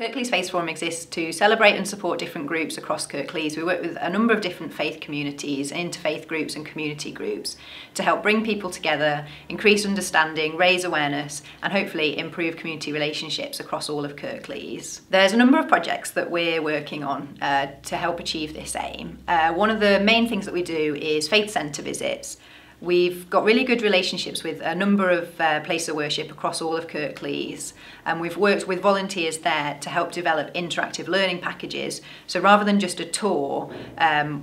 Kirklees Faiths Forum exists to celebrate and support different groups across Kirklees. We work with a number of different faith communities, interfaith groups and community groups to help bring people together, increase understanding, raise awareness and hopefully improve community relationships across all of Kirklees. There's a number of projects that we're working on to help achieve this aim. One of the main things that we do is faith centre visits. We've got really good relationships with a number of places of worship across all of Kirklees, and we've worked with volunteers there to help develop interactive learning packages. So rather than just a tour,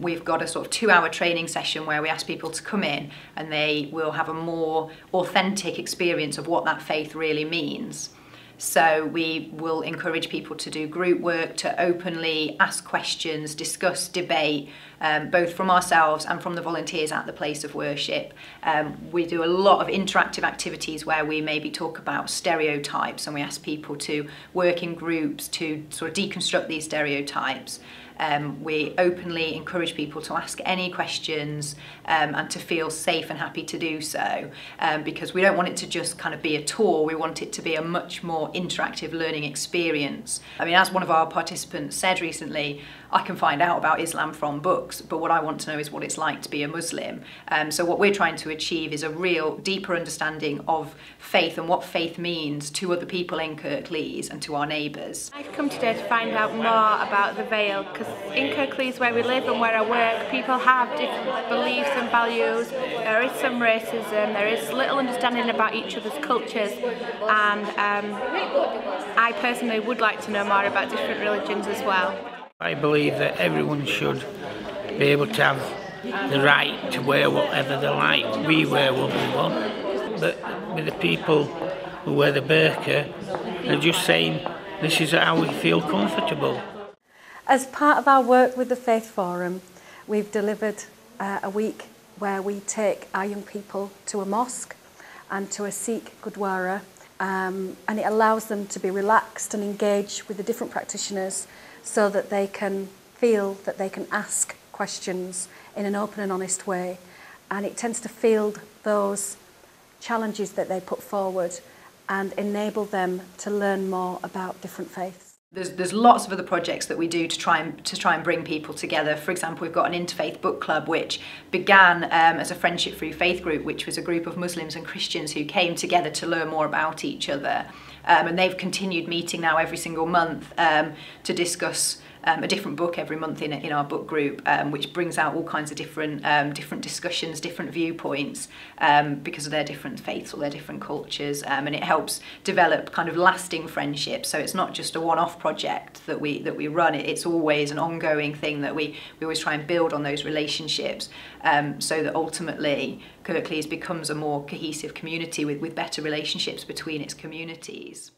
we've got a sort of 2-hour training session where we ask people to come in and they will have a more authentic experience of what that faith really means. So we will encourage people to do group work, to openly ask questions, discuss, debate, both from ourselves and from the volunteers at the place of worship. We do a lot of interactive activities where we maybe talk about stereotypes and we ask people to work in groups to sort of deconstruct these stereotypes. We openly encourage people to ask any questions and to feel safe and happy to do so, because we don't want it to just kind of be a tour, we want it to be a much more interactive learning experience. I mean, as one of our participants said recently, I can find out about Islam from books, but what I want to know is what it's like to be a Muslim. So what we're trying to achieve is a real deeper understanding of faith and what faith means to other people in Kirklees and to our neighbours. I've come today to find out more about the veil, because in Kirklees where we live and where I work, people have different beliefs and values. There is some racism, there is little understanding about each other's cultures, and I personally would like to know more about different religions as well. I believe that everyone should be able to have the right to wear whatever they like. We wear what we want. But with the people who wear the burqa, they're just saying this is how we feel comfortable. As part of our work with the Faith Forum, we've delivered a week where we take our young people to a mosque and to a Sikh Gurdwara, and it allows them to be relaxed and engage with the different practitioners so that they can feel that they can ask questions in an open and honest way, and it tends to field those challenges that they put forward and enable them to learn more about different faiths. There's lots of other projects that we do to try and bring people together. For example, we've got an interfaith book club which began as a friendship through faith group, which was a group of Muslims and Christians who came together to learn more about each other. And they've continued meeting now every single month to discuss a different book every month in our book group, which brings out all kinds of different discussions, different viewpoints, because of their different faiths or their different cultures, and it helps develop kind of lasting friendships. So it's not just a one-off project that we run; it's always an ongoing thing that we always try and build on those relationships, so that ultimately Kirklees becomes a more cohesive community with better relationships between its communities.